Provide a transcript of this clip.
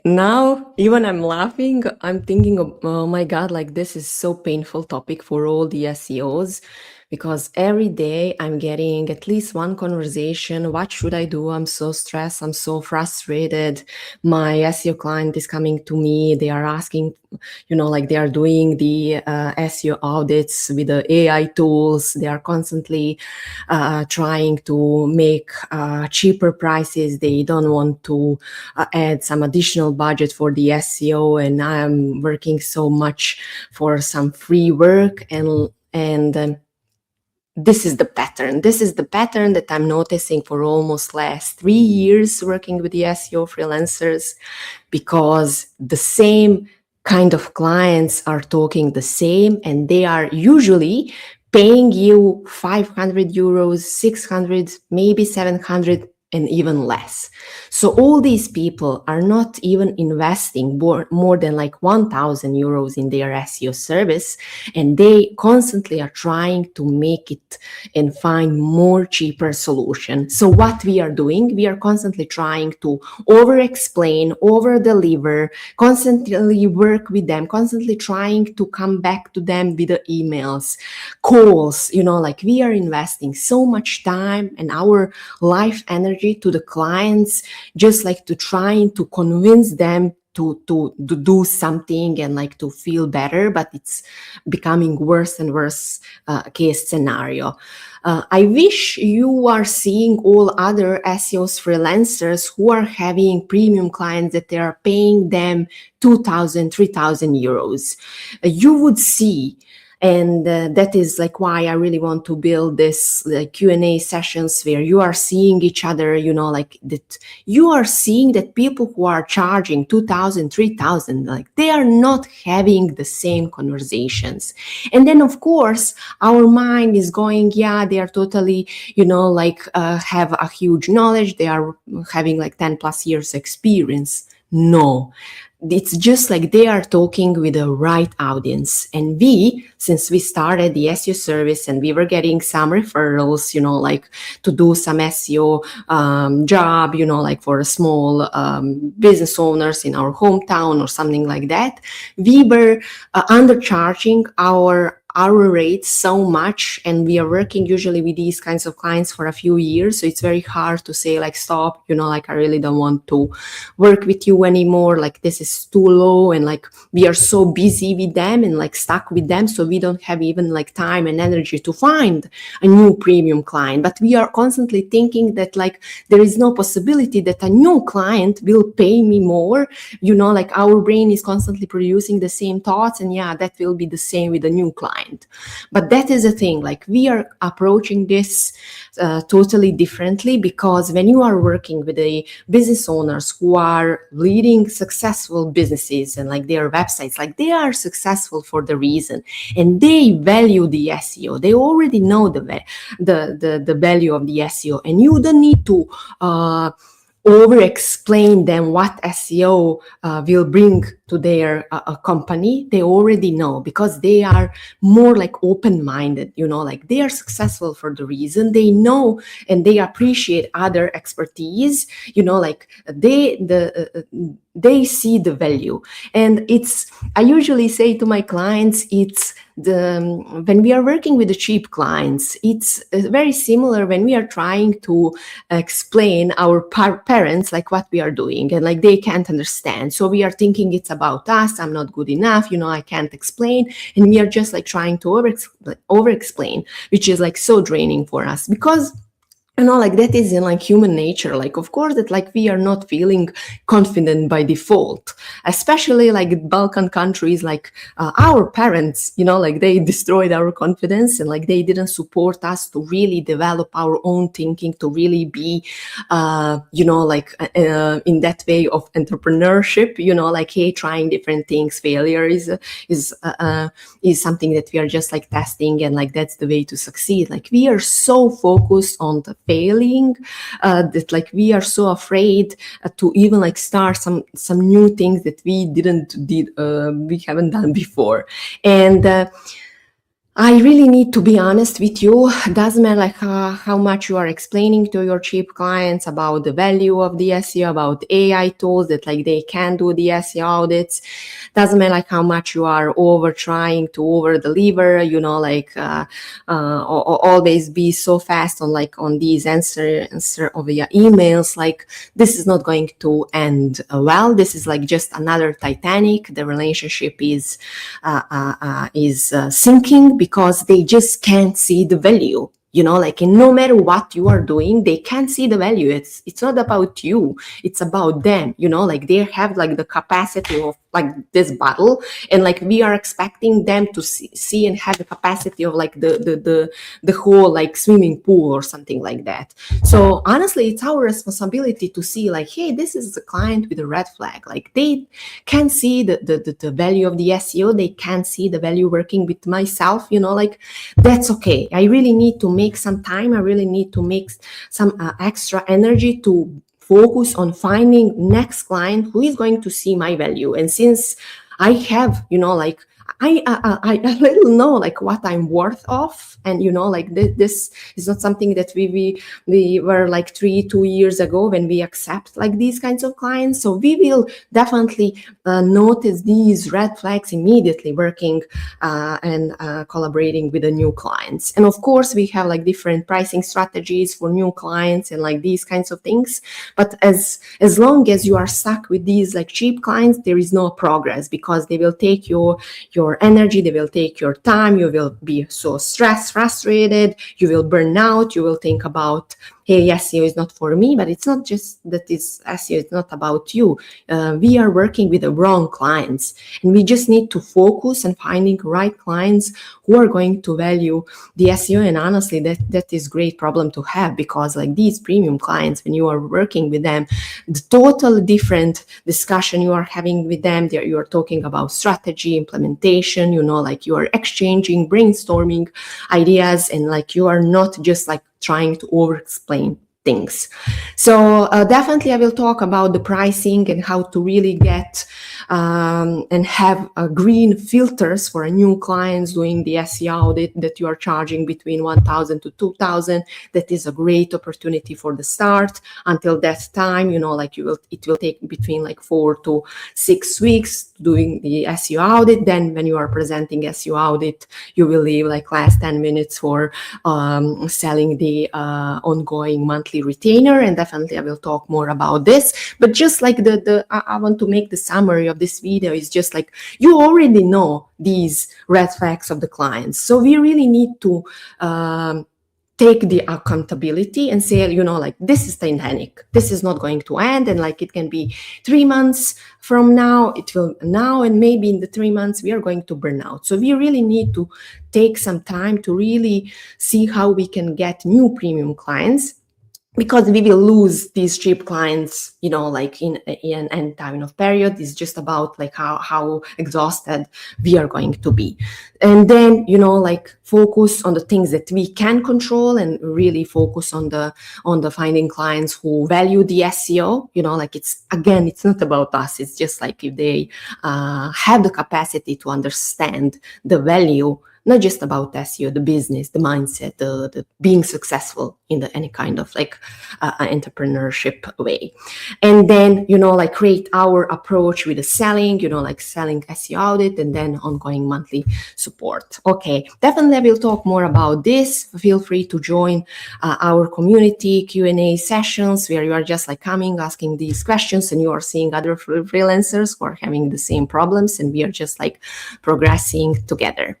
Now, even I'm laughing, I'm thinking, oh my God, like this is so painful topic for all the SEOs because every day I'm getting at least one conversation. What should I do? I'm so stressed. I'm so frustrated. My SEO client is coming to me. They are asking, like they are doing the SEO audits with the AI tools. They are constantly trying to make cheaper prices. They don't want to add some additional budget for the SEO, and I'm working so much for some free work and this is the pattern. This is the pattern that I'm noticing for almost last 3 years working with the SEO freelancers, because the same kind of clients are talking the same, and they are usually paying you 500 euros, 600, maybe 700, and even less. So all these people are not even investing more than like 1,000 euros in their SEO service, and they constantly are trying to make it and find more cheaper solution. So what we are doing, we are constantly trying to over explain, over deliver, constantly work with them, constantly trying to come back to them with the emails, calls, like we are investing so much time and our life energy to the clients, just like to trying to convince them to do something and like to feel better, but it's becoming worse and worse case scenario. I wish you are seeing all other SEOs freelancers who are having premium clients that they are paying them 2,000, 3,000 euros. You would see, and that is like why I really want to build this like Q&A sessions where you are seeing each other, like that you are seeing that people who are charging 2,000, 3,000, like they are not having the same conversations. And then of course our mind is going, yeah, they are totally, have a huge knowledge, they are having like 10 plus years experience. No, it's just like they are talking with the right audience. And we, since we started the SEO service and we were getting some referrals, like to do some SEO job, like for a small business owners in our hometown or something like that, we were undercharging our rates so much, and we are working usually with these kinds of clients for a few years, so it's very hard to say like stop, like I really don't want to work with you anymore, like this is too low, and like we are so busy with them and like stuck with them, so we don't have even like time and energy to find a new premium client. But we are constantly thinking that like there is no possibility that a new client will pay me more, like our brain is constantly producing the same thoughts, and yeah, that will be the same with a new client. But that is the thing, like we are approaching this totally differently, because when you are working with the business owners who are leading successful businesses and like their websites, like they are successful for the reason, and they value the SEO. They already know the value of the SEO, and you don't need to over explain them what SEO will bring to their company. They already know, because they are more like open-minded, like they are successful for the reason they know, and they appreciate other expertise, like they see the value. And I usually say to my clients, it's when we are working with the cheap clients, it's very similar when we are trying to explain our parents like what we are doing, and like they can't understand, so we are thinking it's about us, I'm not good enough, I can't explain, and we are just like trying to over explain, which is like so draining for us, because like that is in like human nature. Like, of course, that like we are not feeling confident by default, especially like Balkan countries, like our parents, like they destroyed our confidence, and like they didn't support us to really develop our own thinking, to really be, in that way of entrepreneurship, like, hey, trying different things. Failure is something that we are just like testing, and like that's the way to succeed. Like we are so focused on the failing that like we are so afraid to even like start some new things that we haven't done before. And I really need to be honest with you. Doesn't matter like how much you are explaining to your cheap clients about the value of the SEO, about AI tools that like they can do the SEO audits. Doesn't matter like how much you are over trying to over deliver. Always be so fast on like on these answer of your emails. Like this is not going to end well. This is like just another Titanic. The relationship is sinking because they just can't see the value. Like no matter what you are doing, they can't see the value. It's not about you, it's about them. Like they have like the capacity of like this bottle, and like we are expecting them to see and have the capacity of like the whole like swimming pool or something like that. So honestly, it's our responsibility to see like, hey, this is a client with a red flag. Like they can see the value of the SEO. They can see the value working with myself. Like that's okay. I really need to make some time. I really need to make some extra energy to focus on finding next client who is going to see my value. And since I have, like I a little know like what I'm worth of, and like this is not something that we were like 2 years ago when we accept like these kinds of clients. So we will definitely notice these red flags immediately working and collaborating with the new clients. And of course, we have like different pricing strategies for new clients and like these kinds of things. But as long as you are stuck with these like cheap clients, there is no progress, because they will take your energy, they will take your time, you will be so stressed, frustrated, you will burn out, you will think about, hey, SEO is not for me. But it's not just that it's SEO, it's not about you. We are working with the wrong clients, and we just need to focus on finding right clients who are going to value the SEO. And honestly, that is great problem to have, because like these premium clients, when you are working with them, the total different discussion you are having with them, you are talking about strategy, implementation, like you are exchanging, brainstorming ideas, and like you are not just like trying to over explain things. So definitely I will talk about the pricing and how to really get and have green filters for a new clients doing the SEO audit, that you are charging between 1,000 to 2,000. That is a great opportunity for the start. Until that time, like it will take between like 4 to 6 weeks doing the SEO audit. Then when you are presenting SEO audit, you will leave like last 10 minutes for selling the ongoing monthly retainer. And definitely I will talk more about this. But just like I want to make the summary of this video is just like, you already know these red flags of the clients. So we really need to take the accountability and say, like this is Titanic, this is not going to end, and like it can be 3 months from now, it will now, and maybe in the 3 months we are going to burn out. So we really need to take some time to really see how we can get new premium clients, because we will lose these cheap clients, like in an end time of period. Is just about like how exhausted we are going to be. And then, like focus on the things that we can control, and really focus on the finding clients who value the SEO. Like it's not about us. It's just like if they have the capacity to understand the value, not just about SEO, the business, the mindset, the being successful in any kind of like entrepreneurship way. And then, like create our approach with the selling, like selling SEO audit, and then ongoing monthly support. Okay, definitely I will talk more about this. Feel free to join our community Q&A sessions, where you are just like coming, asking these questions, and you are seeing other freelancers who are having the same problems, and we are just like progressing together.